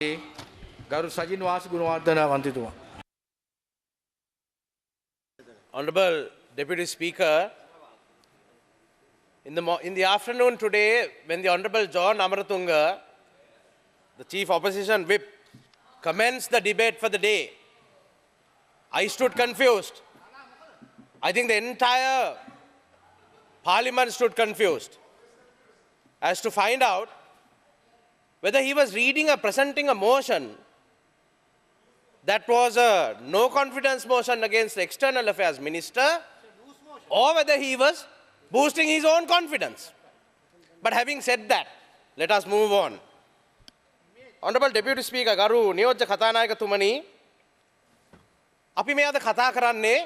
ගරු සජින් වාස Gunawardena මන්ත්‍රීතුමා. Honorable Deputy Speaker, in the afternoon today, when the Honorable John Amaratunga, the Chief Opposition Whip, commenced the debate for the day, I stood confused. I think the entire Parliament stood confused as to find out whether he was reading or presenting a motion that was a no confidence motion against the External Affairs Minister, or whether he was boosting his own confidence. But having said that, let us move on. Honorable Deputy Speaker, Garu Niyojja Kathanayakatumani, අපි මේ අද කතා කරන්නේ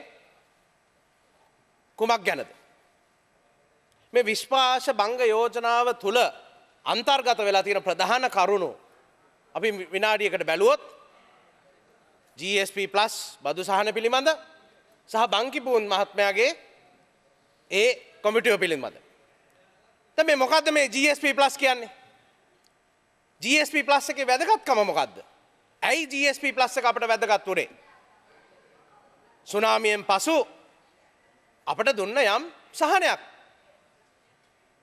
කුමක් ගැනද? මේ විශ්වාස භංග යෝජනාව තුල අන්තර්ගත වෙලා තියෙන ප්‍රධාන කරුණු අපි විනාඩියකට බැලුවොත් GSP+ බදු සහන පිළිබඳ සහ බංකිපූන් මහත්මයාගේ ඒ කොමිටිය පිළිබඳ. දැන් මේ මොකද්ද මේ GSP+ කියන්නේ? GSP+ එකේ වැදගත්කම මොකද්ද? ඇයි GSP+ එක අපිට වැදගත් උනේ? සුනාමියෙන් පසු අපිට දුන්න යම් සහනයක්.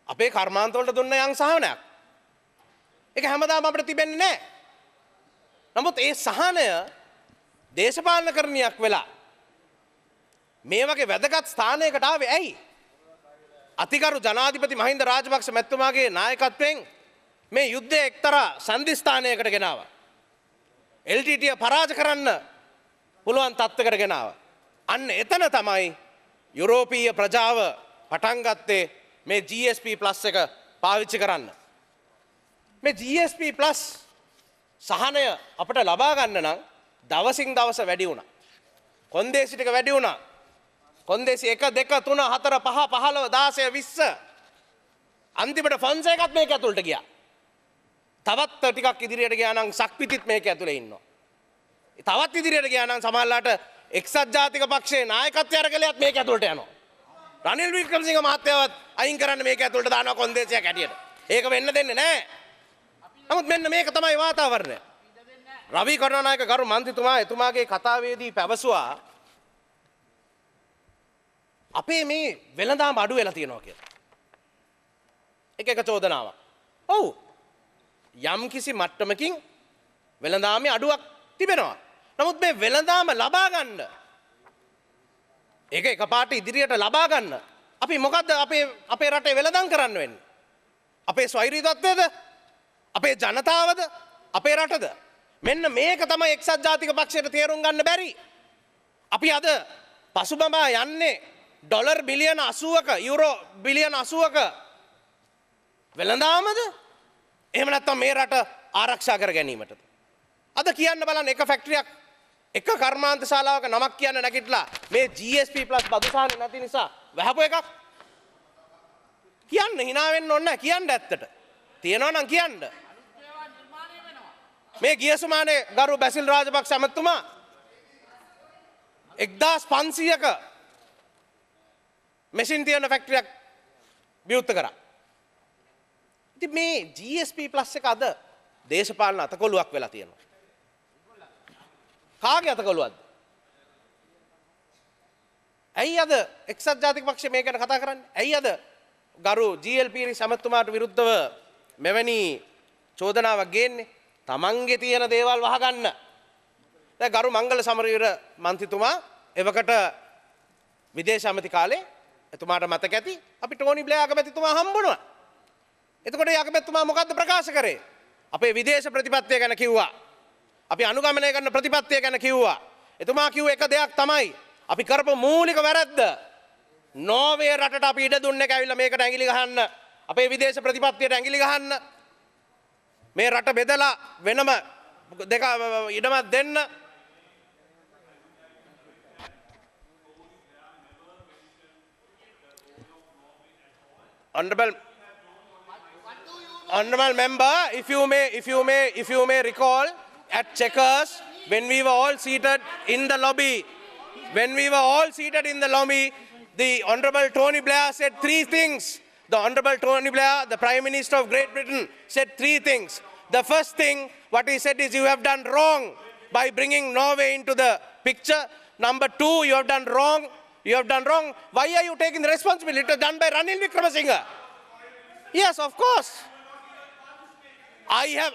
අපේ කර්මාන්තවලට දුන්න යම් සහනයක්. ඒක හැමදාම අපිට තිබෙන්නේ නැහැ. නමුත් ඒ සහනය දේශපාලනකරණයක් වෙලා මේ වගේ වැදගත් ස්ථානයකට ආවේ ඇයි? අතිගරු ජනාධිපති මහින්ද රාජපක්ෂ මැතිතුමාගේ නායකත්වයෙන් මේ යුද්ධය එක්තරා සන්ධිස්ථානයකට ගෙනාවා. LTT පරාජය කරන්න පුළුවන් තත්ත්වයකට ගෙනාවා. අන්න එතන තමයි යුරෝපීය ප්‍රජාව පටන් ගත්තේ මේ GSP+ එක පාවිච්චි කරන්න. මේ GSP+ සහනය අපිට ලබා ගන්න නම් දවසින් දවස වැඩි වුණා. කොන්දේසි ටික වැඩි වුණා. කොන්දේසි 1 2 3 4 5 15 16 20 අන්තිමට ෆොන්සේකත් මේක ඇතුළට ගියා. තවත් ටිකක් ඉදිරියට ගියා නම් සක්විතිත් මේක ඇතුළේ ඉන්නවා. තවත් ඉදිරියට ගියා නම් සමහරලාට එක්සත් ජාතික පක්ෂයේ නායකත්වය අරගලයක් මේක ඇතුළට යනවා. රනිල් වික්‍රමසිංහ මහත්තයාවත් අයින් කරන්න මේක ඇතුළට දානවා කොන්දේසියක් හැටියට. ඒක වෙන්න දෙන්නේ නැහැ. නමුත් මෙන්න මේක තමයි වාතාවරණය. රවි කරුණානායක ගරු මන්ත්‍රීතුමා එතුමාගේ කතාවේදී පැවසුවා අපේ මේ වෙළඳාම අඩු වෙලා තියෙනවා කියලා. එක චෝදනාවක්. ඔව්. යම් කිසි මට්ටමකින් වෙළඳාමේ අඩුවක් තිබෙනවා. නමුත් මේ වෙළඳාම ලබා ගන්න ඒක එකපාරට ඉදිරියට ලබා ගන්න අපි මොකද්ද අපේ රටේ වෙළඳාම් කරන්න වෙන්නේ? අපේ ස්වෛරීත්වයද? අපේ ජනතාවද? අපේ රටද? මෙන්න මේක තමයි එක්සත් ජාතික පක්ෂයට තේරුම් ගන්න බැරි. අපි අද පසුබඹා යන්නේ ඩොලර් බිලියන 80ක යුරෝ බිලියන 80ක වෙළඳාමද? එහෙම නැත්නම් මේ රට ආරක්ෂා කර ගැනීමටද? අද කියන්න බලන්න එක ෆැක්ටරියක් එක කර්මාන්ත ශාලාවක නමක් කියන්න නැගිටලා මේ GSP+ බදු සහන නැති නිසා වැහපු එකක් කියන්න hina වෙන්න ඕනේ නැහැ. කියන්න ඇත්තට තියනවා නම් කියන්න. මේ ගිය සුමානේ ගරු බැසිල් රාජපක්ෂ ඇමතුමා 1500ක මැෂින් තියන ෆැක්ටරියක් විවෘත කරා. ඉතින් මේ GSP+ එක අද දේශපාලන අතකොළුවක් වෙලා තියෙනවා. කාගේ අතකොළුවක්ද? ඇයි අද එක්සත් ජාතික පක්ෂය මේ ගැන කතා කරන්නේ? ඇයි අද ගරු GLP සමතුමාට විරුද්ධව මෙවැනි චෝදනාවක් ගේන්නේ? තමන්ගේ තියෙන දේවල් වහගන්න. දැන් ගරු මංගල සමරවීර මන්ත්‍රීතුමා එවකට විදේශ ඇමති කාලේ එතුමාට මතක ඇති අපි ටෝනි බ්ලෙයාර් අගමැතිතුමා හම්බුණා. එතකොට ඒ අගමැතිතුමා මොකද්ද ප්‍රකාශ කරේ? අපේ විදේශ ප්‍රතිපත්තිය ගැන කිව්වා. අපි අනුගමනය කරන ප්‍රතිපත්තිය ගැන කිව්වා. එතුමා කිව්ව එක දෙයක් තමයි අපි කරපු මූලික වැරද්ද නෝර්වේ රටට අපි ඉඩ දුන්නේ කැවිලා මේකට ඇඟිලි ගහන්න. අපේ විදේශ ප්‍රතිපත්තියට ඇඟිලි ගහන්න. මේ රට බෙදලා වෙනම දෙක ඉඩමක් දෙන්න. Honorable member, if you may recall, at Checkers, when we were all seated in the lobby, the Honorable Tony Blair said 3 things. The Honorable Tony Blair, the Prime Minister of Great Britain, said 3 things. The first thing what he said is you have done wrong by bringing Norway into the picture. Number two, you have done wrong. You have done wrong. Why are you taking the responsibility? It was done by Ranil Wickremesinghe. Yes, of course. I have.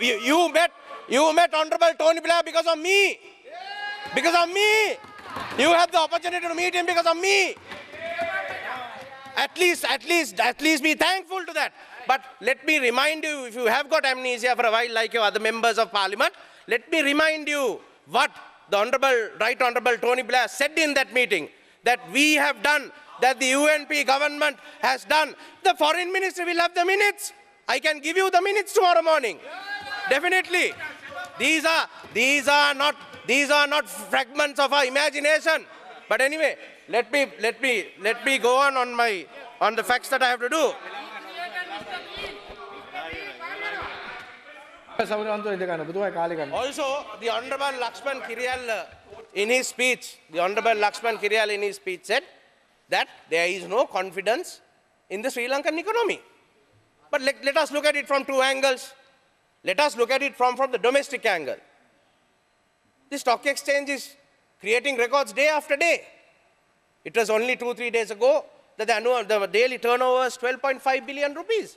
You met Honorable Tony Blair because of me. Because of me. You had the opportunity to meet him because of me. At least be thankful to that. But let me remind you, if you have got amnesia for a while like your other members of parliament, let me remind you what the Right Honorable Tony Blair said in that meeting, that we have done, that the UNP government has done. The foreign ministry will have the minutes. I can give you the minutes tomorrow morning. Definitely. These are not fragments of our imagination. But anyway, let me go on the facts that I have to do. සෞරවන්තෝ ඉඳ ගන්න බුදුමයි කාලේ ගන්න. Also, the Honorable Lakshman Kiriel in his speech, said that there is no confidence in the Sri Lankan economy. But let us look at it from two angles. Let us look at it from the domestic angle. The stock exchange is creating records day after day. It was only 2-3 days ago that the daily turnover was 12.5 billion rupees.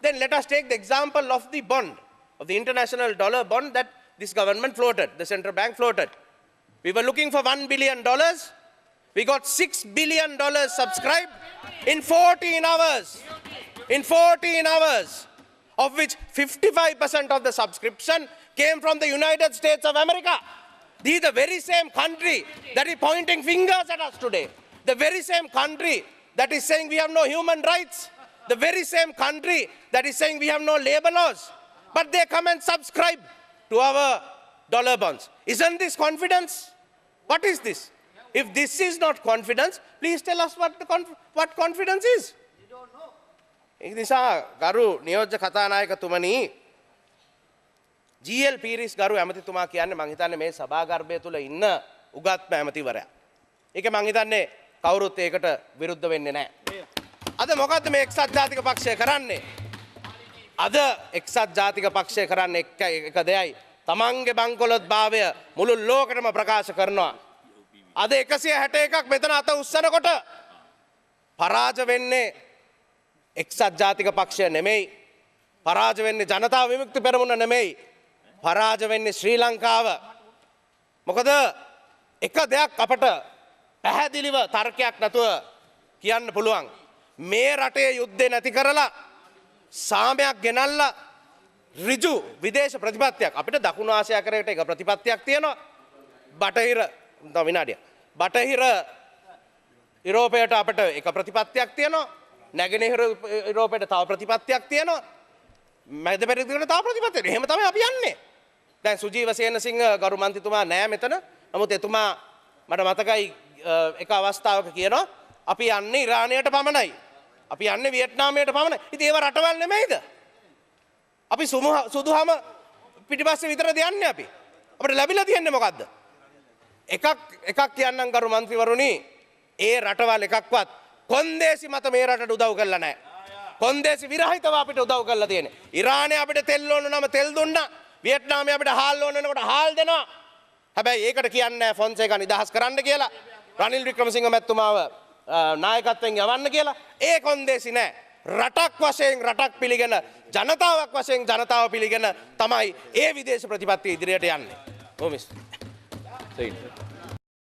Then let us take the example of the bond, of the international dollar bond that this government floated, the central bank floated. We were looking for $1 billion. We got $6 billion subscribed in 14 hours. In 14 hours, of which 55% of the subscription came from the United States of America. This is the very same country that is pointing fingers at us today. The very same country that is saying we have no human rights. The very same country that is saying we have no labor laws. But they come and subscribe to our dollar bonds. Isn't this confidence? What is this? If this is not confidence, please tell us what confidence is. ඒ නිසා ගරු නියෝජ්‍ය කතානායකතුමනි GL Peiris ගරු ඇමතිතුමා කියන්නේ මං හිතන්නේ මේ සභාගර්භය තුල ඉන්න උගත්ම ඇමතිවරයා. ඒක මං හිතන්නේ කවුරුත් ඒකට විරුද්ධ වෙන්නේ නැහැ. අද මොකද්ද මේ එක්සත් ජාතික පක්ෂය කරන්නේ? අද එක්සත් ජාතික පක්ෂය කරන්නේ එක දෙයයි. තමන්ගේ බංකොලොත් භාවය මුළු ලෝකෙටම ප්‍රකාශ කරනවා. අද 161ක් මෙතන අත උස්සනකොට පරාජ වෙන්නේ එක්සත් ජාතික පක්ෂය නෙමෙයි. පරාජ වෙන්නේ ජනතා විමුක්ති පෙරමුණ නෙමෙයි. පරාජ වෙන්නේ ශ්‍රී ලංකාව. මොකද එක දෙයක් අපට පැහැදිලිව තර්කයක් නැතුව කියන්න පුළුවන්. මේ රටේ යුද්ධේ නැති කරලා සාමයක් ගෙනල්ලා ඍජු විදේශ ප්‍රතිපත්තියක් අපිට දකුණු ආසියාකරයට එක ප්‍රතිපත්තියක් තියෙනවා. බටහිර විනාඩිය. බටහිර යුරෝපයට අපිට එක ප්‍රතිපත්තියක් තියෙනවා. නැගෙනහිර යුරෝපයට තව ප්‍රතිපත්තියක් තියෙනවා. මැද පෙරදිගට තව ප්‍රතිපත්තියක්. එහෙම තමයි අපි යන්නේ. දැන් සුජීව සේනසිංහ ගරු මන්ත්‍රීතුමා නෑ මෙතන. නමුත් එතුමා මට මතකයි එක අවස්ථාවක කියනවා අපි යන්නේ ඉරානයට පමණයි. අපි යන්නේ වියට්නාමයට පමණයි. ඉතින් ඒව රටවල් නෙමෙයිද? අපි සුදුහම පිටිපස්සේ විතරද යන්නේ අපි. අපිට ලැබිලා තියෙන්නේ මොකද්ද? එකක් කියන්නම් ගරු මන්ත්‍රීවරුනි, ඒ රටවල් එකක්වත් කොන්දේසි මත මේ රටට උදව් කරලා නැහැ. කොන්දේසි විරහිතව අපිට උදව් කරලා තියෙන්නේ. ඉරානය අපිට තෙල් ඕන නම් තෙල් දුන්නා. වියට්නාමය අපිට හාල් ඕන වෙනකොට හාල් දෙනවා. හැබැයි ඒකට කියන්නේ නැහැ ෆොන්සේකා නිදහස් කරන්න කියලා. රනිල් වික්‍රමසිංහ මැතිතුමාව නායකත්වයෙන් යවන්න කියලා. ඒ කොන්දේසි නැහැ. රටක් වශයෙන් රටක් පිළිගෙන ජනතාවක් වශයෙන් ජනතාව පිළිගෙන තමයි ඒ විදේශ ප්‍රතිපත්තිය ඉදිරියට යන්නේ. කොහොමද?